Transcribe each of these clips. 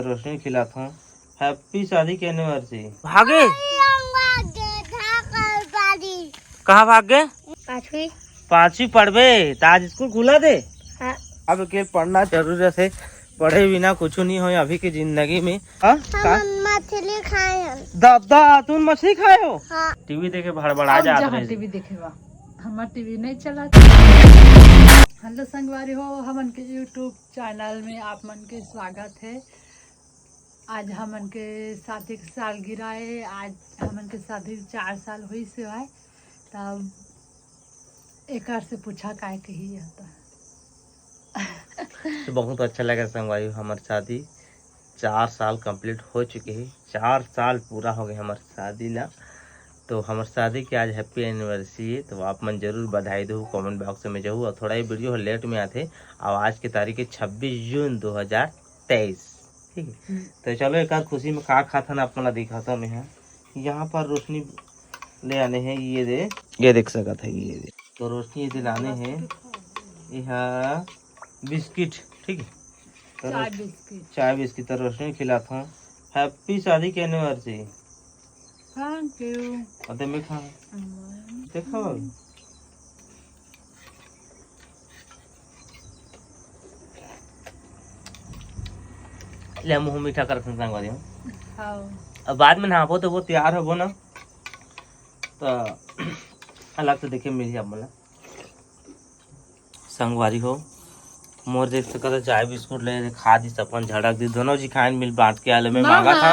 रोशनी खिलाता हूँ। हैप्पी शादी की एनिवर्सरी। भागे कहाँ भाग गए? पांचवी पढ़बे तो आज स्कूल खुला दे। हाँ। अब के पढ़ना जरूरत है, पढ़े बिना कुछ नहीं हो अभी की जिंदगी में। मछली खाए दादा, तुम मछली खाए हो? हाँ। टीवी देखे भड़बड़ा जा रहे। टीवी देखेगा हमारा टीवी नहीं चला। हेलो संगवारी हो, हमन के यूट्यूब चैनल में आप मन के स्वागत है। आज हमन के शादी के सालगिरह है। आज हमन के शादी 4 साल हुई से है। तब एक से पूछा काय कही जाता तो बहुत अच्छा लगा संगवारी। हमारी शादी 4 साल कंप्लीट हो चुके हैं। 4 साल पूरा हो गए हमारी शादी ला। तो हमारी शादी की आज हैप्पी एनिवर्सरी है। तो आप मन जरूर बधाई दो कमेंट बॉक्स में जाऊँ। और थोड़ा ही वीडियो लेट में आते और आज की तारीख है 26 जून 2023। ठीक है, तो चलो एक आध खुशी में खा खाता ना अपना दिखाता मैं। यहाँ पर रोशनी ले आने हैं। ये देख सका था। ये दे तो रोशनी ये लाने हैं। यह बिस्किट, ठीक है, चाय बिस्किट तो रोशनी खिलाता हूँ। हैप्पी शादी की एनिवर्सरी। Thank you. अरे मैं खा देखो ले मुँह मीठा कर संगवारी हूँ। अब बाद में नहाबो तो वो तैयार हो ना तो अलग से देखे मिली। अब मतलब संगवारी हो मोर देख सकता चाय बिस्कुट ले खा दी अपन झड़क दी दोनों जी खाए मिल बांट के। आले में मांगा था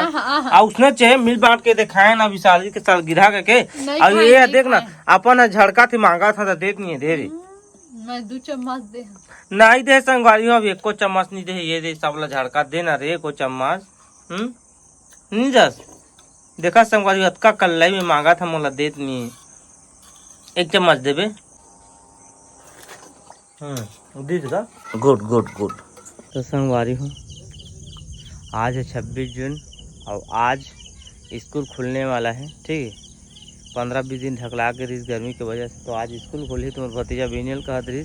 और उसने चाहे मिल बांट के दे खाए ना विशाल के साल गिरा के। और ये देख ना अपन झड़का थी मांगा था तो देख नहीं दे रे। मैं 2 चम्मच दे नहीं दे संगवारी हो। अब एको चम्मच नहीं दे। ये दे सबला झड़का देना रे एको चम्मच। नहीं जस देखा संगवारी अतका कल्लाई में मांगा था मोला देत नहीं। 1 चम्मच देबे। Good good good. तो संगवारी हूँ आज है 26 जून और आज स्कूल खुलने वाला है। ठीक है, 15-20 दिन ढकला के रही गर्मी की वजह से। तो आज स्कूल खुली तो मेरे भतीजा बेनियल कहत रही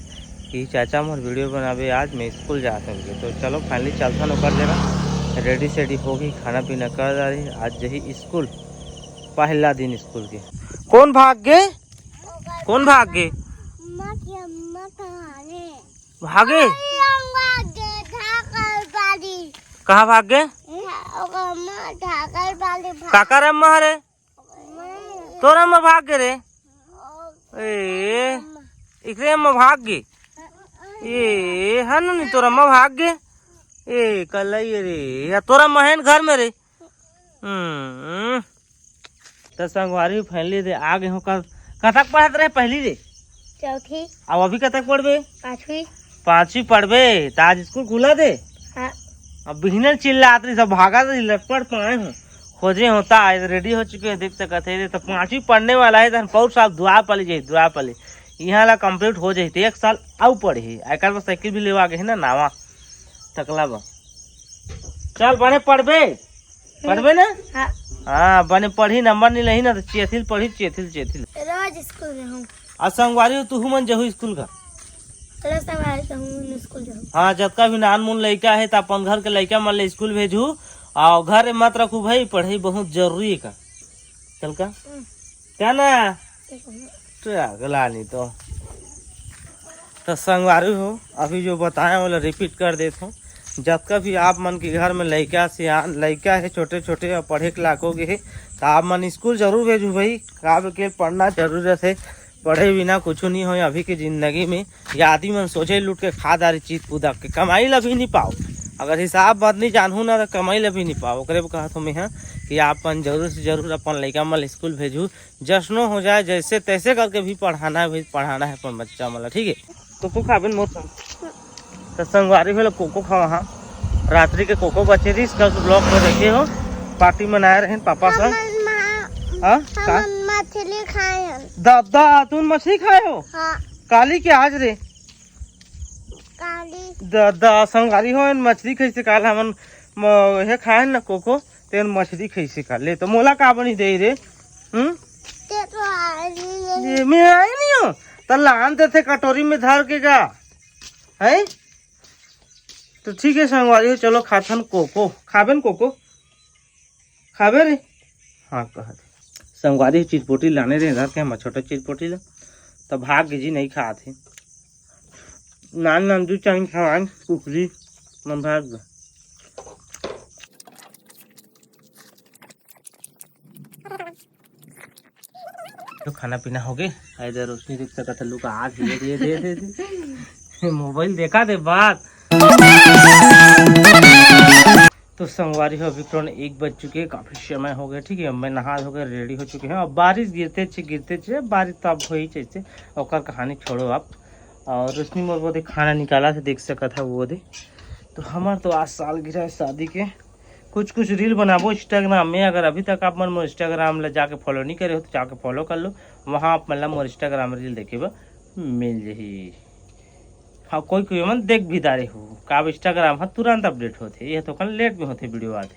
कि चाचा मोर वीडियो बनावे आज मैं स्कूल जाता हूँ। तो चलो फाइनली चलता न कर देना। रेडी सेडी होगी, खाना पीना कर जा रही। आज यही स्कूल पहला दिन स्कूल के। कौन भाग गए? कौन भाग गए? भागे कहाँ भाग गए? काका रम्मा रे तो रम्मा भाग गए रे। इकरे अम्मा भाग गए। ये है ना नहीं तो रम्मा भाग गए। ए कल रे या तोरा महन घर में रे। तो संगवारी फैली रे आगे हो कतक पढ़त रहे पहली रे? चौथी। अब अभी कतक पढ़बे? 5वीं पढ़बे तो आज स्कूल खुला दे। हाँ। अब बिहनल चिल्लात रही सब भागा रही लटपट पाए हूँ खोजे होता है रेडी हो चुके हैं देख सकते है। तो 5वीं पढ़ने वाला है तो पौर साल दुआ पली जाए दुआ पली यहाँ ला कम्प्लीट हो जाए। 1 साल आउ पढ़े एक साइकिल भी लेवा गए ना नावा तकला बा। चल बने पढ़बे ना। हाँ बने पढ़ी नंबर नहीं लही ना तो चेथिल पढ़ी चेथिल रोज स्कूल में हूँ। आज संगवारी तू मन जहू स्कूल का। स्कूल हाँ जतका भी नान मुन लड़का है तो अपन घर के लड़का मन ले स्कूल भेजू और घर मत रखू भाई। पढ़ाई बहुत जरूरी है का। चल का क्या ना अगला नहीं तो संगवारी हो अभी जो बताया वाला रिपीट कर देता हूँ। जतका भी आप मन के घर में लड़का है छोटे छोटे और पढ़े के लाकोगे है तो आप मन स्कूल जरूर भेजू भाई। काब के पढ़ना जरूरत है, पढ़े बिना कुछ नहीं हो अभी की जिंदगी में। या आदमी मन सोचे लूट के खा दारी चीज कूदा के कमाई ला भी नहीं पाओ। अगर हिसाब बात नहीं जानू ना तो कमाई ला भी नहीं पाओ। ओकरे कहा तो मैं कि आपन जरूर से जरूर अपन लड़का मन स्कूल भेजू। जश्नो हो जाए जैसे तैसे करके भी पढ़ाना है अपन बच्चा मला। ठीक है तो तू खाबे मोर तो संगवारी हो कोको खावा। हाँ रात्रि के कोको बचे थी इसका ब्लॉग में देखे हो पार्टी मनाए रहे पापा संग। मछली खाए दादा, तुम मछली खाए हो? हाँ। काली के आज रे काली दादा संगारी हो मछली कैसे काल हमन हे खाए ना कोको तेन मछली कैसे खा ले तो मोला का बनी दे रे। ये मैं आई नहीं हो तो लान देते कटोरी में धर के का है। तो ठीक है संगवारी हो, चलो खाथन कोको खाबे न कोको खाबे रे। हाँ कह दे संगवारी चिटपोटी लाने रे घर के हम छोटा चिटपोटी ला तो भाग जी नहीं खाते नान नान दू चाइन खावान कुकरी मन भाग गए। तो खाना पीना हो गए इधर रोशनी देख सका था लुका आ दे दे दे दे, दे। मोबाइल देखा दे बात। तो संगवारी हो अभी तो 1 बज चुके हैं, काफी समय हो गया। ठीक है मैं नहा हो गए रेडी हो चुके हैं। अब बारिश गिरते छे बारिश तो अब हो ही चाहिए और कहानी छोड़ो आप। और रोशनी मोर वो दे खाना निकाला था देख सका था वो दे। तो हमार तो आज साल गिरा है शादी के। कुछ रील बनाबो इंस्टाग्राम में। अगर अभी तक आप मन मोर इंस्टाग्राम ला जाके फॉलो नहीं करे हो तो जाके फॉलो कर लो। वहाँ आप मतलब मोर इंस्टाग्राम रील देखे मिल जाही। हाँ कोई मन देख भी दारे हो का इंस्टाग्राम हाँ तुरंत अपडेट होते ये तो कल लेट में होते वीडियो आते।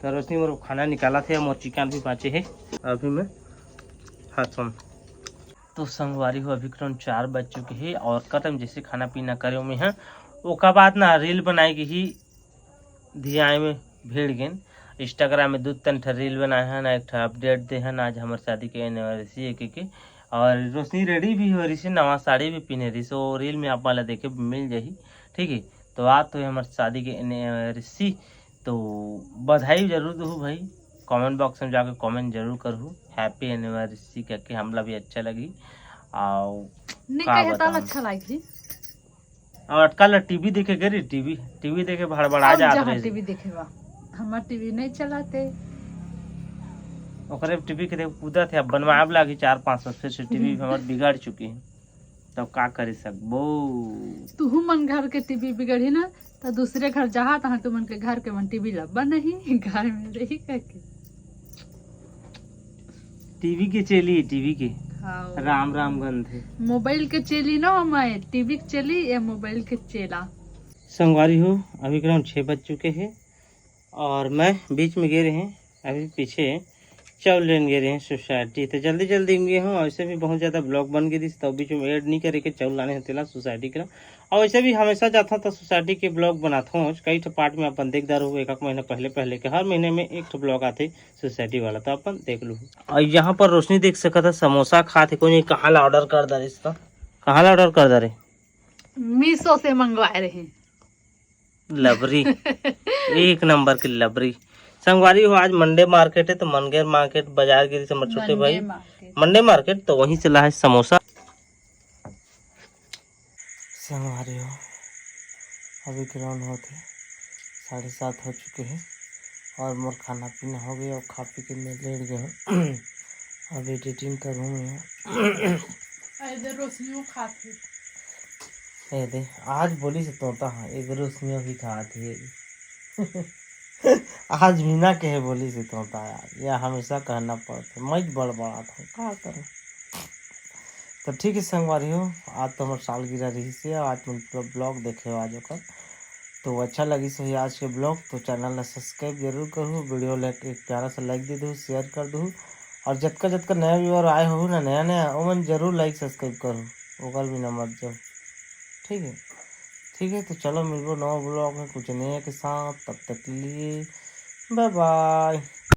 तो रोशनी मोर खाना निकाला थे मोर चिकन भी बाँचे है अभी में हाँ सुन। तो संगवारी हो अभी करीब 4 बज चुके हैं और कदम जैसे खाना पीना करे में है ओका बाद ना रील बनाएगी ही धियाए में भीड़ गेन। इंस्टाग्राम में 2-3 रील बनाए हैं ना एक अपडेट दे हैं आज हमारे शादी के एनिवर्सरी है के। और रोशनी रेडी भी हो रही है नवा साड़ी भी पहने रही सो रील में आप वाला देखे मिल जाही। ठीक है तो आज तो हमारे शादी के एनिवर्सरी तो बधाई जरूर दो भाई। कमेंट बॉक्स में जाकर कमेंट जरूर करूँ हैप्पी एनिवर्सरी करके हमला भी अच्छा लगी। और अच्छा लगी और कल टीवी देखे गई टीवी देखे भड़बड़ा जा रहे टीवी देखेगा हमार टीवी नहीं चलाते ओकरे टीवी के देख कूदा थे अब बनवाब लागी 400-500 फिर से टीवी हमार बिगाड़ चुकी है तब का करे सकबो। तू मन घर के टीवी बिगड़ी ना तो दूसरे घर जहाँ तहाँ तू मन के घर के मन टीवी लब्बा नहीं घर में रही करके टीवी के चली टीवी के हाँ। राम राम गंधे मोबाइल के चली ना मैं टीवी के चली या मोबाइल के चेला। संगवारी हो अभी करीब 6 बज चुके हैं और मैं बीच में गिरे हैं अभी पीछे चावल लेने गए हैं सोसाइटी। तो जल्दी गए हूँ वैसे भी बहुत ज़्यादा ब्लॉग बन गई थी तो बीच में ऐड नहीं करे के चावल लाने होते ला सोसाइटी के। और वैसे भी हमेशा जाता था सोसाइटी के ब्लॉग बनाता हूँ कई पार्ट में अपन देखदार हो 1 महीना पहले के हर महीने में 1 ब्लॉग आते सोसाइटी वाला तो अपन देख लूँ। और यहाँ पर रोशनी देख सका था समोसा खाते कोई कहाँ ला ऑर्डर कर दे इसका कहाँ ला ऑर्डर कर दे रहे मीशो से मंगवाए रहे लबरी 1 नंबर की लबरी। संगवारी हो आज मंडे मार्केट है तो मनगेर मार्केट बाजार गिरी से छोटे भाई मंडे मार्केट तो वहीं से ला है समोसा। संगवारी हो अभी ग्राउंड होते 7:30 हो चुके हैं और मोर खाना पीना हो गया और खा पी के मैं लेट गया अब एडिटिंग करूँ मैं दे आज बोली से तोता हाँ एक रोशनियों की खाती है आज बिना कहे बोली से तोता यार यह हमेशा कहना पड़ता मैं बड़ा था क्या करूँ। तो ठीक है संगवारी हो आज तो हमारे सालगिरह रही से आज तुम पूरा ब्लॉग देखे हो आज का तो अच्छा लगी सही आज के ब्लॉग तो चैनल ला सब्सक्राइब जरूर करूँ वीडियो लाइक एक प्यारा सा लाइक दे दूँ शेयर कर दूँ और जतका नया व्यूअर आए हो ना नया ओमन जरूर लाइक सब्सक्राइब करूँ ओकर भी ना मत जाओ। ठीक है तो चलो मिलो नया ब्लॉग में कुछ नया के साथ तब तक के लिए बाय बाय।